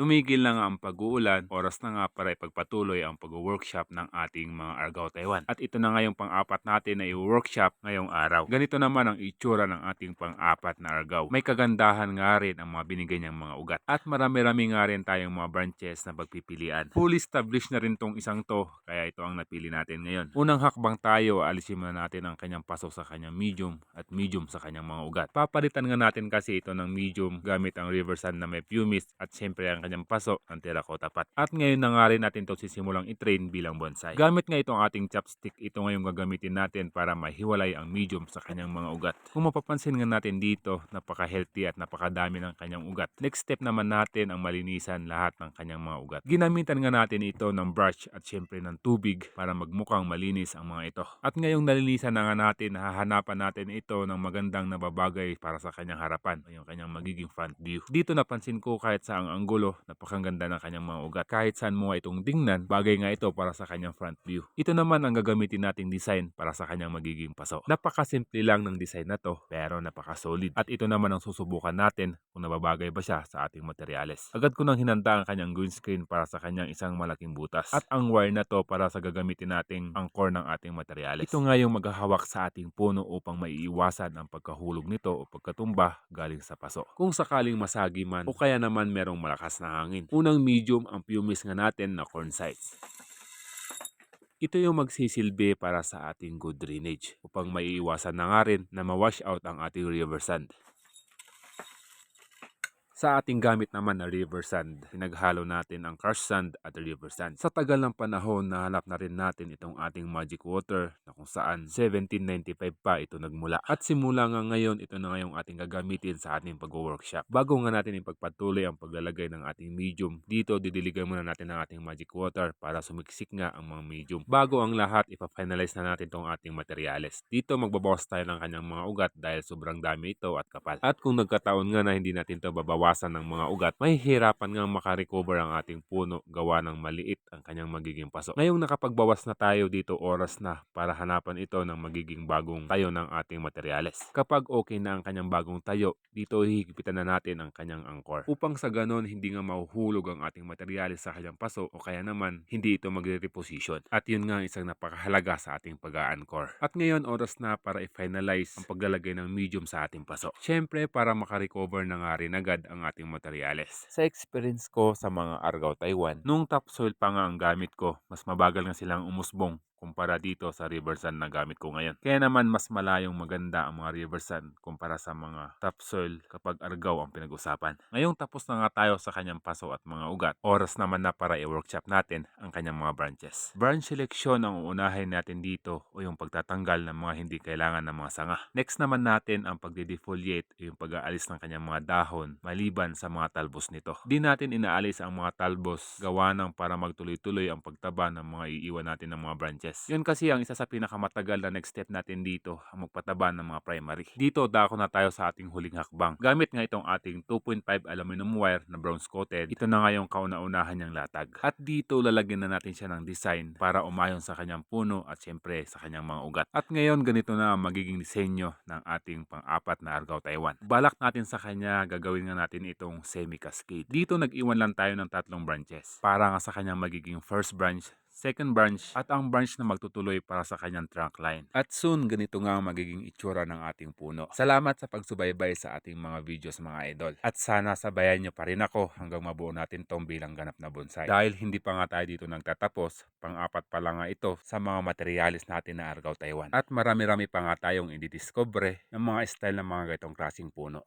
Tumigil na nga ang pag-uulan, oras na nga para ipagpatuloy ang pag-workshop ng ating mga Argao Taiwan. At ito na nga yung pang-apat natin na i-workshop ngayong araw. Ganito naman ang itsura ng ating pang-apat na Argao. May kagandahan nga rin ang mga binigay niyang mga ugat. At marami-rami nga rin tayong mga branches na pagpipilian. Fully established na rin tong isang to, kaya ito ang napili natin ngayon. Unang hakbang tayo, alisin muna natin ang kanyang paso sa kanyang medium at medium sa kanyang mga ugat. Papalitan nga natin kasi ito ng medium gamit ang river sand na may pumice at syempre ang kanyang paso ng terracotta pot. At ngayon na nga rin natin ito sisimulang i-train bilang bonsai. Gamit nga itong ating chopstick, ito ngayong gagamitin natin para mahiwalay ang medium sa kanyang mga ugat. Kung mapapansin nga natin dito, napaka-healthy at napakadami ng kanyang ugat. Next step naman natin ang malinisan lahat ng kanyang mga ugat. Ginamitan nga natin ito ng brush at syempre ng tubig para magmukhang malinis ang mga ito. At ngayong nalinisan na nga natin, hahanapan natin ito ng magandang nababagay para sa kanyang harapan, yung kanyang magiging front view. Dito napansin ko kahit sa ang anggulo, napakaganda ng kanyang mga ugat. Kahit saan mo itong tingnan, bagay nga ito para sa kanyang front view. Ito naman ang gagamitin nating design para sa kanyang magiging paso. Napakasimple lang ng design na to, pero napaka-solid. At ito naman ang susubukan natin kung nababagay ba siya sa ating materyales. Agad ko nang hinanda ang kanyang green screen para sa kanyang isang malaking butas. At ang wire na to para sa gagamitin nating angkor ng ating materyales. Ito nga yung maghahawak sa ating puno upang maiiwasan ang pagkahulog nito o pagkatumba galing sa paso. Kung sakaling masagi man o kaya naman merong malakas na hangin. Unang medium ang pumice nga natin na corn size. Ito yung magsisilbi para sa ating good drainage upang maiiwasan na nga rin na ma-wash out ang ating river sand. Sa ating gamit naman na river sand, pinaghalo natin ang crushed sand at river sand. Sa tagal ng panahon, nahanap na rin natin itong ating magic water na kung saan 1795 pa ito nagmula. At simula nga ngayon, ito na ngayong ating gagamitin sa ating pag-workshop. Bago nga natin ipagpatuloy ang paglalagay ng ating medium, dito didiligan muna natin ang ating magic water para sumiksik nga ang mga medium. Bago ang lahat, ipa-finalize na natin itong ating materyales. Dito magbabawas tayo ng kanyang mga ugat dahil sobrang dami ito at kapal. At kung nagkataon nga na hindi natin ito babawasan ng mga ugat, mahihirapan nga makarecover ang ating puno gawa ng maliit ang kanyang magiging paso. Ngayong nakapagbawas na tayo dito, oras na para hanapan ito ng magiging bagong tayo ng ating materyales. Kapag okay na ang kanyang bagong tayo, dito hihigpitan na natin ang kanyang angkor. Upang sa ganon, hindi nga mahuhulog ang ating materyales sa kanyang paso o kaya naman hindi ito magre-reposition. At yun nga isang napakahalaga sa ating pag-a-anchor. At ngayon, oras na para i-finalize ang paglalagay ng medium sa ating paso. Syempre, para makarecover na nga rin agad ang ating materyales. Sa experience ko sa mga Argao Taiwan, nung topsoil pa nga ang gamit ko, mas mabagal nga silang umusbong kumpara dito sa river sand na gamit ko ngayon. Kaya naman mas malayong maganda ang mga river sand kumpara sa mga topsoil kapag Argao ang pinag-usapan. Ngayong tapos na nga tayo sa kanyang paso at mga ugat, oras naman na para i-workshop natin ang kanyang mga branches. Branch selection ang uunahin natin dito o yung pagtatanggal ng mga hindi kailangan ng mga sanga. Next naman natin ang pagde-defoliate o yung pag-aalis ng kanyang mga dahon maliban sa mga talbos nito. Di natin inaalis ang mga talbos gawa ng para magtuloy-tuloy ang pagtaba ng mga iiwan natin ng mga branches. Yun kasi ang isa sa pinakamatagal na next step natin dito, ang magpataba ng mga primary. Dito dako na tayo sa ating huling hakbang. Gamit nga itong ating 2.5 aluminum wire na bronze coated, ito na nga yung kauna-unahan niyang latag. At dito lalagyan na natin siya ng design para umayon sa kanyang puno at syempre sa kanyang mga ugat. At ngayon ganito na ang magiging disenyo ng ating pang-apat na Argao Taiwan. Balak natin sa kanya, gagawin nga natin itong semi-cascade. Dito nag-iwan lang tayo ng 3 branches para nga sa kanyang magiging first branch, second branch, at ang branch na magtutuloy para sa kanyang trunk line. At soon, ganito nga ang magiging itsura ng ating puno. Salamat sa pagsubaybay sa ating mga videos mga idol. At sana sabayan nyo pa rin ako hanggang mabuo natin tong bilang ganap na bonsai. Dahil hindi pa nga tayo dito nagtatapos, pang-apat pa lang nga ito sa mga materialis natin na Argao Taiwan. At marami-rami pa nga tayong ididiscover ng mga style ng mga ganitong klaseng puno.